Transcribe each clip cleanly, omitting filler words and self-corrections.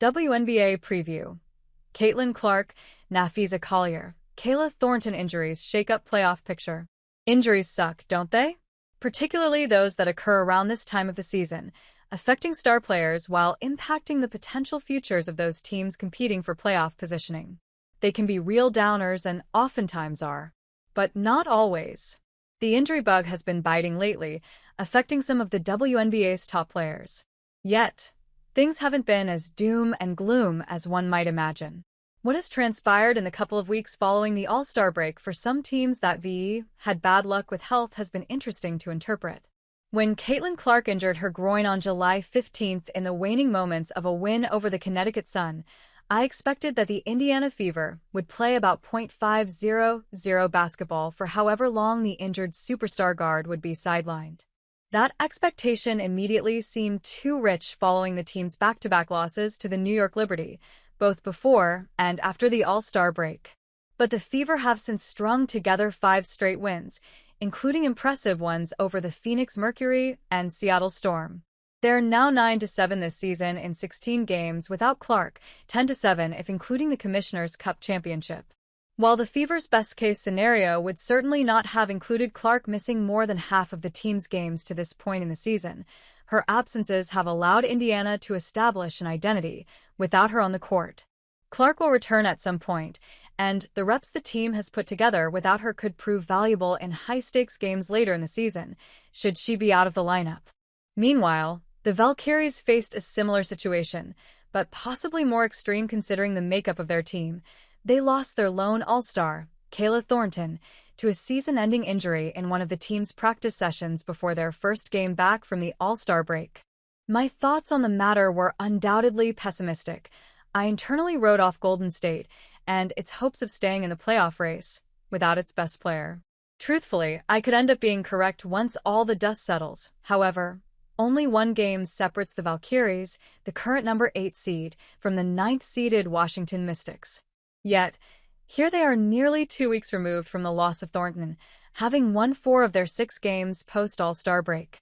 WNBA Preview Caitlin Clark, Napheesa Collier, Kayla Thornton injuries shake up playoff picture. Injuries suck, don't they? Particularly those that occur around this time of the season, affecting star players while impacting the potential futures of those teams competing for playoff positioning. They can be real downers and oftentimes are, but not always. The injury bug has been biting lately, affecting some of the WNBA's top players. Yet, things haven't been as doom and gloom as one might imagine. What has transpired in the couple of weeks following the All-Star break for some teams that had bad luck with health has been interesting to interpret. When Caitlin Clark injured her groin on July 15th in the waning moments of a win over the Connecticut Sun, I expected that the Indiana Fever would play about .500 basketball for however long the injured superstar guard would be sidelined. That expectation immediately seemed too rich following the team's back-to-back losses to the New York Liberty, both before and after the All-Star break. But the Fever have since strung together 5 straight wins, including impressive ones over the Phoenix Mercury and Seattle Storm. They're now 9-7 this season in 16 games without Clark, 10-7 if including the Commissioner's Cup Championship. While the Fever's best-case scenario would certainly not have included Clark missing more than half of the team's games to this point in the season, her absences have allowed Indiana to establish an identity without her on the court. Clark will return at some point, and the reps the team has put together without her could prove valuable in high-stakes games later in the season, should she be out of the lineup. Meanwhile, the Valkyries faced a similar situation, but possibly more extreme considering the makeup of their team. They lost their lone all-star, Kayla Thornton, to a season-ending injury in one of the team's practice sessions before their first game back from the All-Star break. My thoughts on the matter were undoubtedly pessimistic. I internally wrote off Golden State and its hopes of staying in the playoff race without its best player. Truthfully, I could end up being correct once all the dust settles. However, only one game separates the Valkyries, the current number 8 seed, from the 9th-seeded Washington Mystics. Yet, here they are nearly 2 weeks removed from the loss of Thornton, having won 4 of their 6 games post-All-Star break.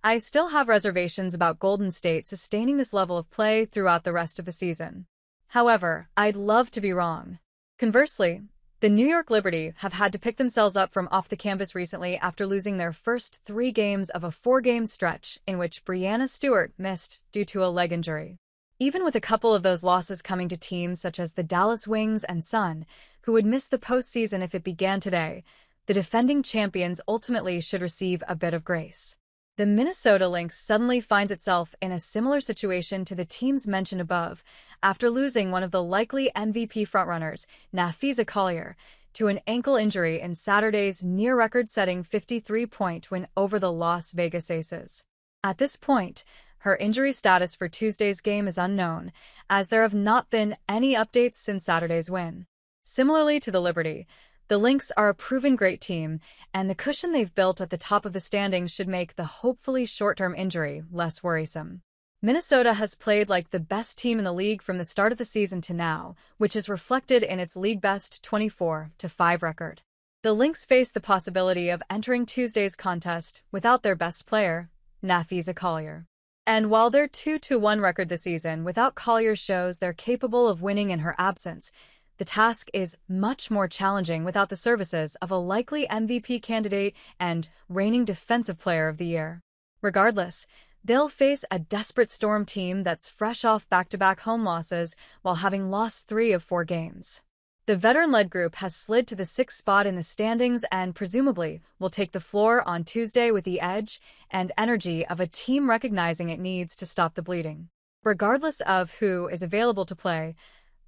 I still have reservations about Golden State sustaining this level of play throughout the rest of the season. However, I'd love to be wrong. Conversely, the New York Liberty have had to pick themselves up from off the campus recently after losing their first 3 games of a 4-game stretch in which Breanna Stewart missed due to a leg injury. Even with a couple of those losses coming to teams such as the Dallas Wings and Sun, who would miss the postseason if it began today, the defending champions ultimately should receive a bit of grace. The Minnesota Lynx suddenly finds itself in a similar situation to the teams mentioned above, after losing one of the likely MVP frontrunners, Napheesa Collier, to an ankle injury in Saturday's near-record-setting 53-point win over the Las Vegas Aces. At this point, her injury status for Tuesday's game is unknown, as there have not been any updates since Saturday's win. Similarly to the Liberty, the Lynx are a proven great team, and the cushion they've built at the top of the standings should make the hopefully short-term injury less worrisome. Minnesota has played like the best team in the league from the start of the season to now, which is reflected in its league-best 24-5 record. The Lynx face the possibility of entering Tuesday's contest without their best player, Napheesa Collier. And while their 2-1 record this season without Collier shows they're capable of winning in her absence, the task is much more challenging without the services of a likely MVP candidate and reigning Defensive Player of the Year. Regardless, they'll face a desperate Storm team that's fresh off back-to-back home losses while having lost 3 of 4 games. The veteran-led group has slid to the 6th spot in the standings and presumably will take the floor on Tuesday with the edge and energy of a team recognizing it needs to stop the bleeding. Regardless of who is available to play,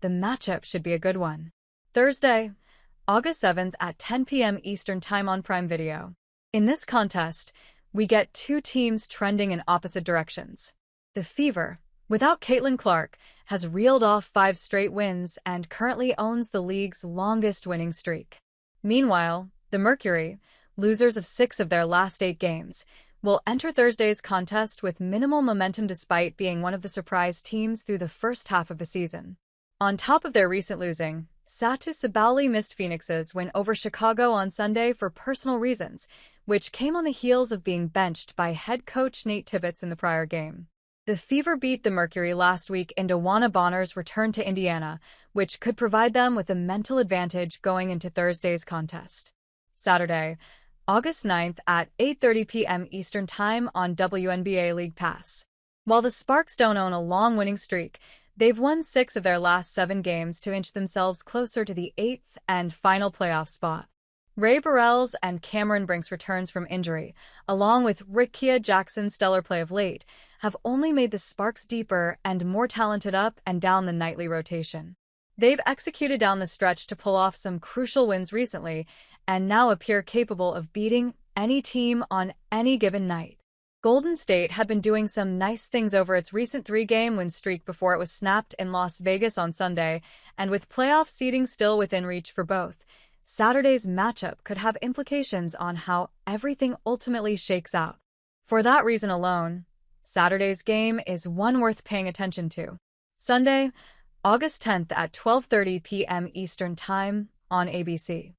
the matchup should be a good one. Thursday, August 7th at 10 p.m. Eastern Time on Prime Video. In this contest, we get 2 teams trending in opposite directions. The Fever, without Caitlin Clark, has reeled off 5 straight wins and currently owns the league's longest winning streak. Meanwhile, the Mercury, losers of 6 of their last 8 games, will enter Thursday's contest with minimal momentum despite being one of the surprise teams through the first half of the season. On top of their recent losing, Satu Sabali missed Phoenix's win over Chicago on Sunday for personal reasons, which came on the heels of being benched by head coach Nate Tibbetts in the prior game. The Fever beat the Mercury last week in DeWanna Bonner's return to Indiana, which could provide them with a mental advantage going into Thursday's contest. Saturday, August 9th at 8:30 p.m. Eastern Time on WNBA League Pass. While the Sparks don't own a long winning streak, they've won 6 of their last 7 games to inch themselves closer to the 8th and final playoff spot. Ray Burrell's and Cameron Brink's returns from injury, along with Rickea Jackson's stellar play of late, have only made the Sparks deeper and more talented up and down the nightly rotation. They've executed down the stretch to pull off some crucial wins recently, and now appear capable of beating any team on any given night. Golden State had been doing some nice things over its recent 3-game win streak before it was snapped in Las Vegas on Sunday, and with playoff seeding still within reach for both, Saturday's matchup could have implications on how everything ultimately shakes out. For that reason alone, Saturday's game is one worth paying attention to. Sunday, August 10th at 12:30 p.m. Eastern Time on ABC.